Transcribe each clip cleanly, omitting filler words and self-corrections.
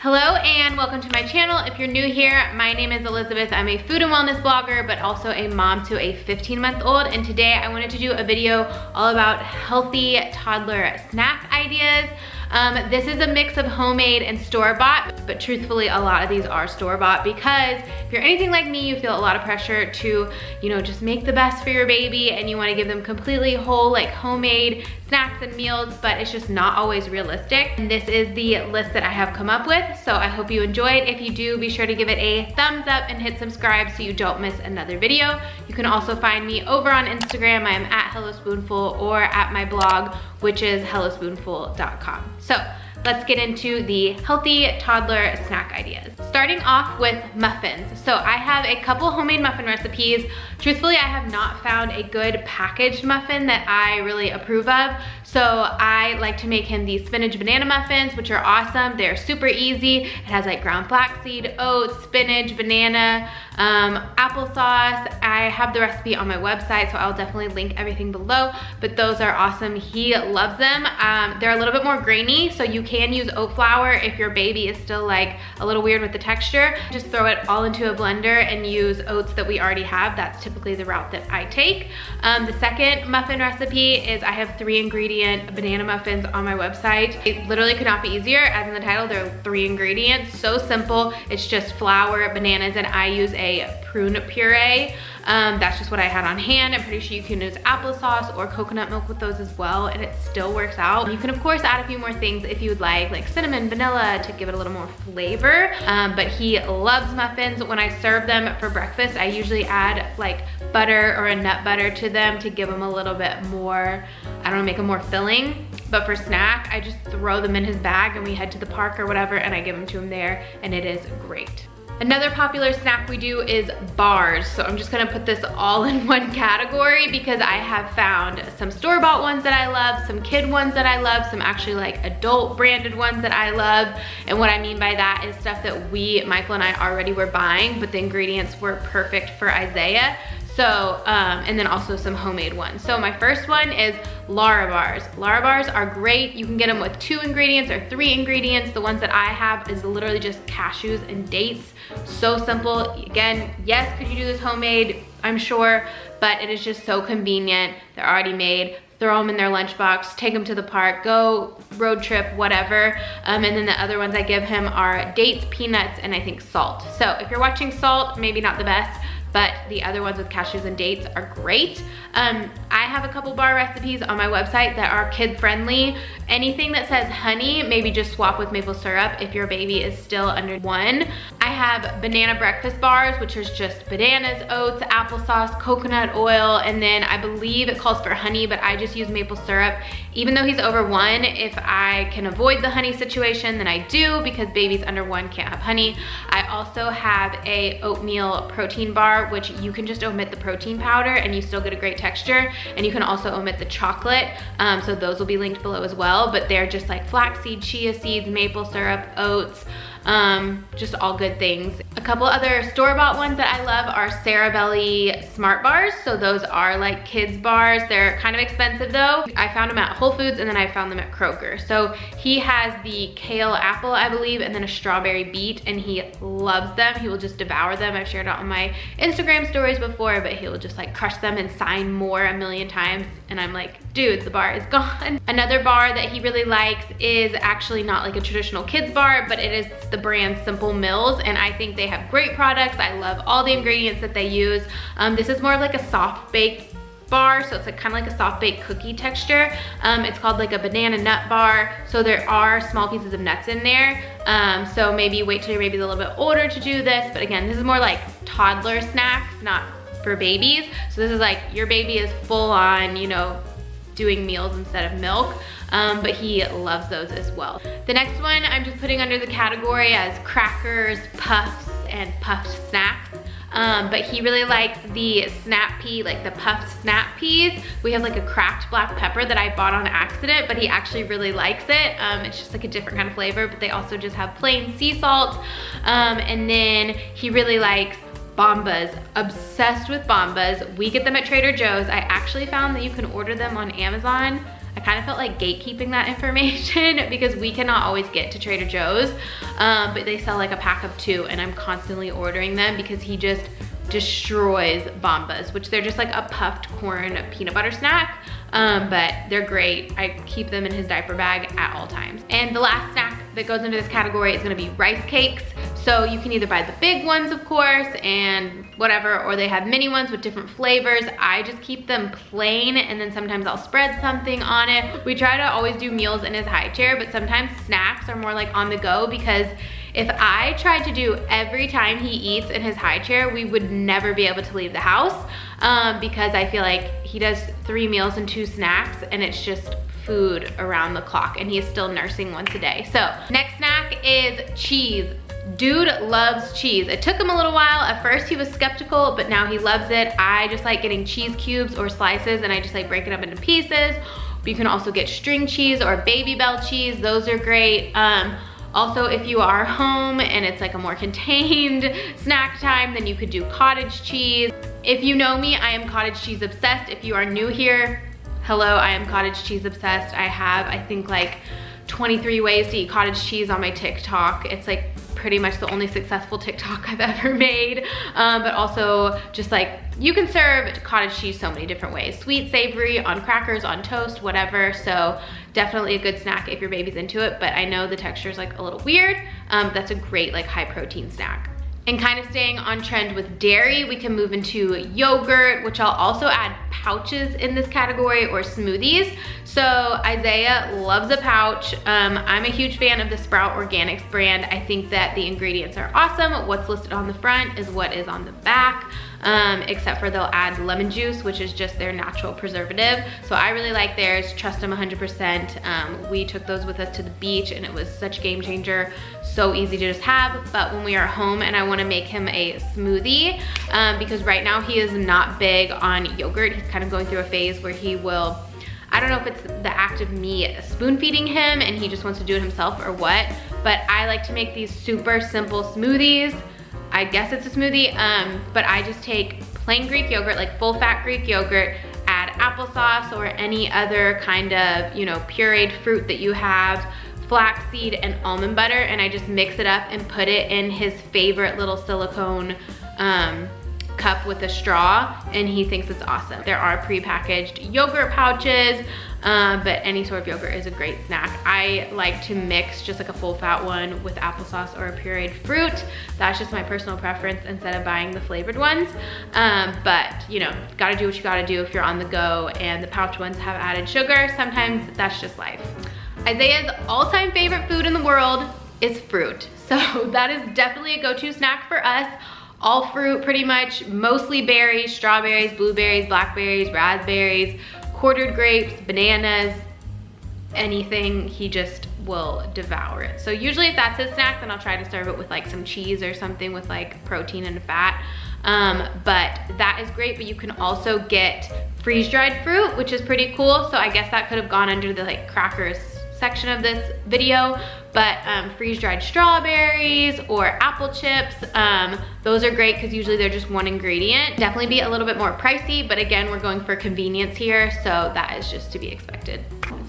Hello and welcome to my channel. If you're new here, my name is Elizabeth. I'm a food and wellness blogger, but also a mom to a 15-month-old. And today I wanted to do a video all about healthy toddler snack ideas. This is a mix of homemade and store-bought, but truthfully, a lot of these are store-bought because if you're anything like me, you feel a lot of pressure to, just make the best for your baby and you wanna give them completely whole, like homemade snacks and meals, but it's just not always realistic. And this is the list that I have come up with, so I hope you enjoyed. If you do, be sure to give it a thumbs up and hit subscribe so you don't miss another video. You can also find me over on Instagram. I am at HelloSpoonful or at my blog, which is hellospoonful.com. So let's get into the healthy toddler snack ideas. Starting off with muffins. So I have a couple homemade muffin recipes. Truthfully, I have not found a good packaged muffin that I really approve of. So I like to make him these spinach banana muffins, which are awesome. They're super easy. It has like ground flaxseed, oats, spinach, banana, applesauce. I have the recipe on my website, so I'll definitely link everything below, but those are awesome. He loves them. They're a little bit more grainy, so you can use oat flour if your baby is still like a little weird with the texture. Just throw it all into a blender and use oats that we already have. That's typically the route that I take. The second muffin recipe is I have 3 ingredient banana muffins on my website. It literally could not be easier. As in the title, there are 3 ingredients. So simple. It's just flour, bananas, and I use a prune puree. That's just what I had on hand. I'm pretty sure you can use applesauce or coconut milk with those as well, and it still works out. You can of course add a few more things if you would like cinnamon, vanilla to give it a little more flavor, but he loves muffins. When I serve them for breakfast, I usually add like butter or a nut butter to them to give them a little bit more, I don't know, make them more filling. But for snack, I just throw them in his bag and we head to the park or whatever and I give them to him there, and it is great. Another popular snack we do is bars. So I'm just gonna put this all in one category because I have found some store-bought ones that I love, some kid ones that I love, some actually like adult branded ones that I love. And what I mean by that is stuff that Michael and I already were buying, but the ingredients were perfect for Isaiah. So, and then also some homemade ones. So my first one is Lara bars. Lara bars are great. You can get them with 2 ingredients or 3 ingredients. The ones that I have is literally just cashews and dates. So simple. Again, yes, could you do this homemade? I'm sure, but it is just so convenient. They're already made. Throw them in their lunchbox, take them to the park, go road trip, whatever. And then the other ones I give him are dates, peanuts, and I think salt. So if you're watching salt, maybe not the best, but the other ones with cashews and dates are great. I have a couple bar recipes on my website that are kid friendly. Anything that says honey, maybe just swap with maple syrup if your baby is still under 1. I have banana breakfast bars, which is just bananas, oats, applesauce, coconut oil, and then I believe it calls for honey, but I just use maple syrup. Even though he's over 1, if I can avoid the honey situation, then I do, because babies under 1 can't have honey. I also have a oatmeal protein bar, which you can just omit the protein powder and you still get a great texture, and you can also omit the chocolate, so those will be linked below as well, but they're just like flaxseed, chia seeds, maple syrup, oats, just all good things. A couple other store-bought ones that I love are Cerebelli Smart Bars. So those are like kids bars. They're kind of expensive though. I found them at Whole Foods and then I found them at Kroger. So he has the kale apple, I believe, and then a strawberry beet, and he loves them. He will just devour them. I've shared it on my Instagram stories before, but he will just like crush them and sign more a million times. And I'm like, dude, the bar is gone. Another bar that he really likes is actually not like a traditional kids bar, but it is the brand Simple Mills, and I think they have great products. I love all the ingredients that they use. This is more of like a soft baked bar, so it's like kind of like a soft baked cookie texture. It's called like a banana nut bar, so there are small pieces of nuts in there. So maybe wait till your baby's a little bit older to do this, but again, this is more like toddler snacks, not for babies. So this is like your baby is full on, doing meals instead of milk. But he loves those as well. The next one I'm just putting under the category as crackers, puffs, and puffed snacks. But he really likes the snap pea, like the puffed snap peas. We have like a cracked black pepper that I bought on accident, but he actually really likes it. It's just like a different kind of flavor, but they also just have plain sea salt. And then he really likes Bombas, obsessed with Bombas. We get them at Trader Joe's. I actually found that you can order them on Amazon. I kind of felt like gatekeeping that information because we cannot always get to Trader Joe's, but they sell like a pack of 2 and I'm constantly ordering them because he just destroys Bombas, which they're just like a puffed corn peanut butter snack, but they're great. I keep them in his diaper bag at all times. And the last snack that goes into this category is gonna be rice cakes. So you can either buy the big ones, of course, and whatever, or they have mini ones with different flavors. I just keep them plain, and then sometimes I'll spread something on it. We try to always do meals in his high chair, but sometimes snacks are more like on the go, because if I tried to do every time he eats in his high chair, we would never be able to leave the house, because I feel like he does 3 meals and 2 snacks, and it's just food around the clock, and he is still nursing once a day. So next snack is cheese. Dude loves cheese. It took him a little while. At first he was skeptical, but now he loves it. I just like getting cheese cubes or slices, and I just like break it up into pieces. You can also get string cheese or Baby Bell cheese. Those are great. Also, if you are home and it's like a more contained snack time, then you could do cottage cheese. If you know me, I am cottage cheese obsessed. If you are new here, hello, I am cottage cheese obsessed. I have, I think, like 23 ways to eat cottage cheese on my TikTok. It's like pretty much the only successful TikTok I've ever made. But also just like, you can serve cottage cheese so many different ways. Sweet, savory, on crackers, on toast, whatever. So definitely a good snack if your baby's into it, but I know the texture is like a little weird. That's a great like high protein snack. And kind of staying on trend with dairy, we can move into yogurt, which I'll also add pouches in this category, or smoothies. So Isaiah loves a pouch. I'm a huge fan of the Sprout Organics brand. I think that the ingredients are awesome. What's listed on the front is what is on the back, except for they'll add lemon juice, which is just their natural preservative. So I really like theirs, trust them 100%. We took those with us to the beach and it was such a game changer. So easy to just have, but when we are home and I wanna make him a smoothie, because right now he is not big on yogurt. He's kind of going through a phase where he will, I don't know if it's the act of me spoon feeding him and he just wants to do it himself or what, but I like to make these super simple smoothies. I guess it's a smoothie, but I just take plain Greek yogurt, like full fat Greek yogurt, add applesauce or any other kind of, you know, pureed fruit that you have, flaxseed and almond butter, and I just mix it up and put it in his favorite little silicone cup with a straw, and he thinks it's awesome. There are prepackaged yogurt pouches, but any sort of yogurt is a great snack. I like to mix just like a full fat one with applesauce or a pureed fruit. That's just my personal preference instead of buying the flavored ones. But you know, gotta do what you gotta do if you're on the go, and the pouch ones have added sugar. Sometimes that's just life. Isaiah's all-time favorite food in the world is fruit. So that is definitely a go-to snack for us. All fruit pretty much, mostly berries, strawberries, blueberries, blackberries, raspberries, quartered grapes, bananas, anything, he just will devour it. So usually if that's his snack, then I'll try to serve it with like some cheese or something with like protein and fat. But that is great, but you can also get freeze-dried fruit, which is pretty cool. So I guess that could have gone under the like crackers section of this video, but freeze-dried strawberries or apple chips, those are great because usually they're just one ingredient. Definitely be a little bit more pricey, but again, we're going for convenience here, so that is just to be expected.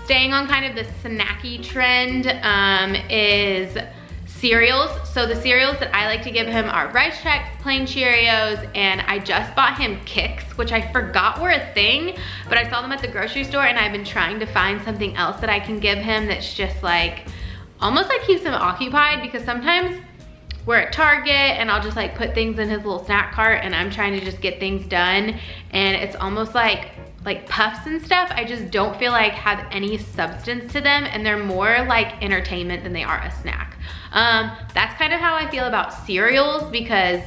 Staying on kind of the snacky trend is cereals. So the cereals that I like to give him are Rice Chex, plain Cheerios, and I just bought him Kix, which I forgot were a thing, but I saw them at the grocery store and I've been trying to find something else that I can give him that's just like, almost like keeps him occupied, because sometimes we're at Target and I'll just like put things in his little snack cart and I'm trying to just get things done, and it's almost like puffs and stuff, I just don't feel like have any substance to them, and they're more like entertainment than they are a snack. That's kind of how I feel about cereals, because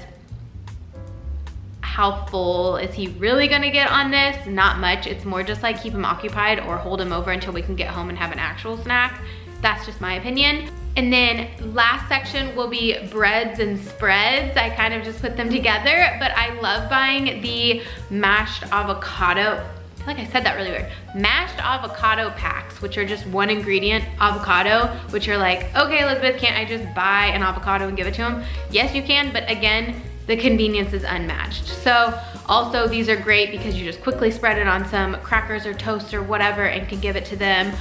how full is he really gonna get on this? Not much. It's more just like keep him occupied or hold him over until we can get home and have an actual snack. That's just my opinion. And then last section will be breads and spreads. I kind of just put them together, but I love buying the mashed avocado, I feel like I said that really weird. Mashed avocado packs, which are just one ingredient avocado, which are like, okay, Elizabeth, can't I just buy an avocado and give it to him? Yes, you can, but again, the convenience is unmatched. So Also, these are great because you just quickly spread it on some crackers or toast or whatever and can give it to them.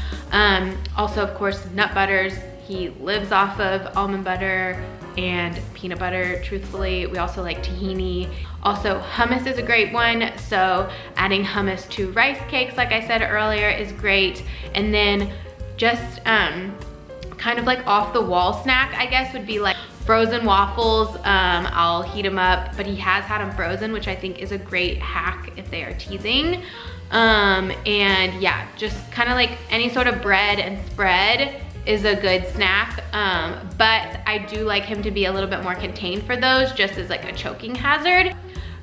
Also, of course, nut butters. He lives off of almond butter and peanut butter, truthfully. We also like tahini. Also, hummus is a great one. So adding hummus to rice cakes, like I said earlier, is great. And then just kind of like off the wall snack, I guess, would be like frozen waffles. I'll heat them up, but he has had them frozen, which I think is a great hack if they are teasing. And yeah, just kind of like any sort of bread and spread is a good snack, but I do like him to be a little bit more contained for those, just as like a choking hazard.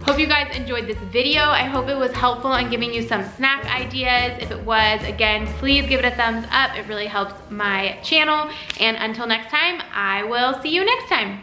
Hope you guys enjoyed this video. I hope it was helpful in giving you some snack ideas. If it was, again, please give it a thumbs up. It really helps my channel. And until next time, I will see you next time.